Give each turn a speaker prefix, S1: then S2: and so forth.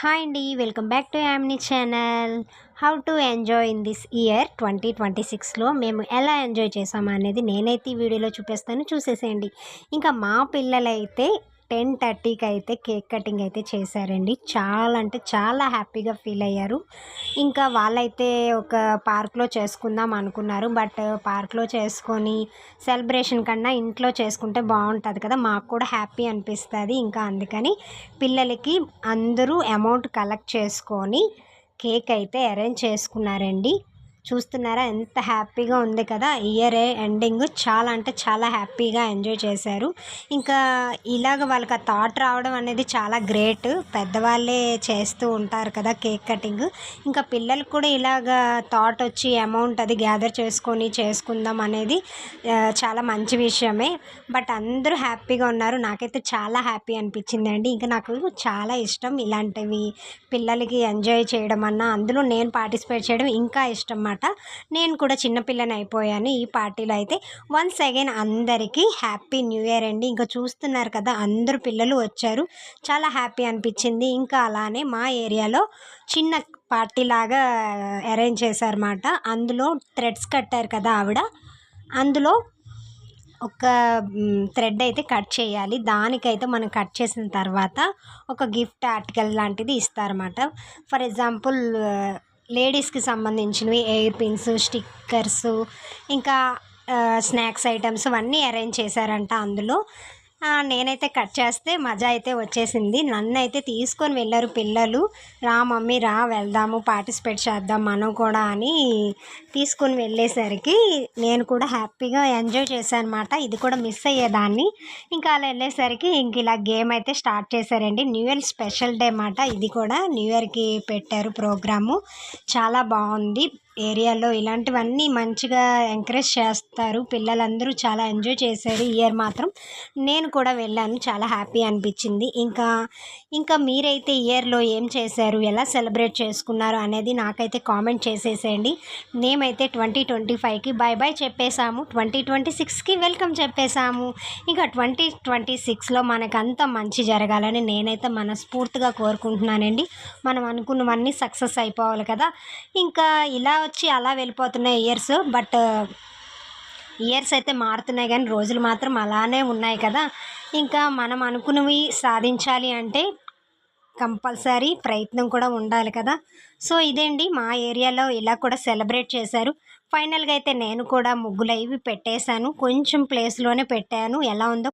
S1: Hi అండి, welcome back to Yamini channel. How to enjoy in this year 2026లో మేము ఎలా ఎంజాయ్ చేసాము అనేది నేనైతే ఈ వీడియోలో చూపిస్తాను, చూసేసేయండి. ఇంకా మా పిల్లలైతే 10:30కి అయితే కేక్ కటింగ్ అయితే చేశారండి. చాలా అంటే చాలా హ్యాపీగా ఫీల్ అయ్యారు. ఇంకా వాళ్ళైతే ఒక పార్క్లో చేసుకుందాం అనుకున్నారు. బట్ పార్క్లో చేసుకొని సెలబ్రేషన్ కన్నా ఇంట్లో చేసుకుంటే బాగుంటుంది కదా, మాకు కూడా హ్యాపీ అనిపిస్తుంది. ఇంకా అందుకని పిల్లలకి అందరూ అమౌంట్ కలెక్ట్ చేసుకొని కేక్ అయితే అరేంజ్ చేసుకున్నారండి. చూస్తున్నారా ఎంత హ్యాపీగా ఉంది కదా. ఇయర్ ఎండింగ్ చాలా అంటే చాలా హ్యాపీగా ఎంజాయ్ చేశారు. ఇంకా ఇలాగ వాళ్ళకి ఆ థాట్ రావడం అనేది చాలా గ్రేట్. పెద్దవాళ్ళే చేస్తూ ఉంటారు కదా కేక్ కటింగ్. ఇంకా పిల్లలకు కూడా ఇలాగ థాట్ వచ్చి అమౌంట్ అది గ్యాదర్ చేసుకొని చేసుకుందాం అనేది చాలా మంచి విషయమే. బట్ అందరూ హ్యాపీగా ఉన్నారు. నాకైతే చాలా హ్యాపీ అనిపించిందండి. ఇంకా నాకు చాలా ఇష్టం ఇలాంటివి, పిల్లలకి ఎంజాయ్ చేయడం అన్నా అందులో నేను పార్టిసిపేట్ చేయడం ఇంకా ఇష్టం అన్నమాట. నేను కూడా చిన్నపిల్లని అయిపోయాను ఈ పార్టీలో. అయితే వన్స్ అగైన్ అందరికీ హ్యాపీ న్యూ ఇయర్ అండి. ఇంకా చూస్తున్నారు కదా అందరూ పిల్లలు వచ్చారు, చాలా హ్యాపీ అనిపించింది. ఇంకా అలానే మా ఏరియాలో చిన్న పార్టీ లాగా అరేంజ్ చేశారన్నమాట. అందులో థ్రెడ్స్ కట్టారు కదా ఆవిడ, అందులో ఒక థ్రెడ్ అయితే కట్ చేయాలి. దానికైతే మనం కట్ చేసిన తర్వాత ఒక గిఫ్ట్ ఆర్టికల్ లాంటిది ఇస్తారన్నమాట. ఫర్ ఎగ్జాంపుల్ లేడీస్కి సంబంధించినవి ఎయిర్ పిన్స్, స్టిక్కర్స్, ఇంకా స్నాక్స్ ఐటమ్స్ అన్నీ అరేంజ్ చేశారంట అందులో. నేనైతే కట్ చేస్తే మజా అయితే వచ్చేసింది. నన్ను అయితే తీసుకొని వెళ్ళారు పిల్లలు. రా మమ్మీ రా వెళ్దాము, పార్టిసిపేట్ చేద్దాం మనం కూడా అని తీసుకొని వెళ్ళేసరికి నేను కూడా హ్యాపీగా ఎంజాయ్ చేశాను అనమాట. ఇది కూడా మిస్ అయ్యేదాన్ని. ఇంకా అలా వెళ్ళేసరికి ఇంక ఇలా గేమ్ అయితే స్టార్ట్ చేశారండి. న్యూ ఇయర్ స్పెషల్ డే అన్నమాట. ఇది కూడా న్యూ ఇయర్కి పెట్టారు ప్రోగ్రాము. చాలా బాగుంది. ఏరియాలో ఇలాంటివన్నీ మంచిగా ఎంకరేజ్ చేస్తారు. పిల్లలందరూ చాలా ఎంజాయ్ చేశారు. ఇయర్ మాత్రం నేను కూడా వెళ్ళాను, చాలా హ్యాపీ అనిపించింది. ఇంకా మీరైతే ఇయర్లో ఏం చేశారు, ఎలా సెలబ్రేట్ చేసుకున్నారు అనేది నాకైతే కామెంట్ చేసేసేయండి. మేమైతే 2025కి బాయ్ బాయ్ చెప్పేశాము, 2026కి వెల్కమ్ చెప్పేశాము. ఇంకా 2026లో మనకంతా మంచి జరగాలని నేనైతే మనస్ఫూర్తిగా కోరుకుంటున్నానండి. మనం అనుకున్నవన్నీ సక్సెస్ అయిపోవాలి కదా. ఇంకా ఇలా వచ్చి అలా వెళ్ళిపోతున్నాయి ఇయర్స్. బట్ ఇయర్స్ అయితే మారుతున్నాయి కానీ రోజులు మాత్రం అలానే ఉన్నాయి కదా. ఇంకా మనం అనుకున్నవి సాధించాలి అంటే కంపల్సరీ ప్రయత్నం కూడా ఉండాలి కదా. సో ఇదేండి మా ఏరియాలో ఇలా కూడా సెలబ్రేట్ చేశారు. ఫైనల్గా అయితే నేను కూడా ముగ్గులు అవి పెట్టేశాను. కొంచెం ప్లేస్లోనే పెట్టాను. ఎలా ఉందో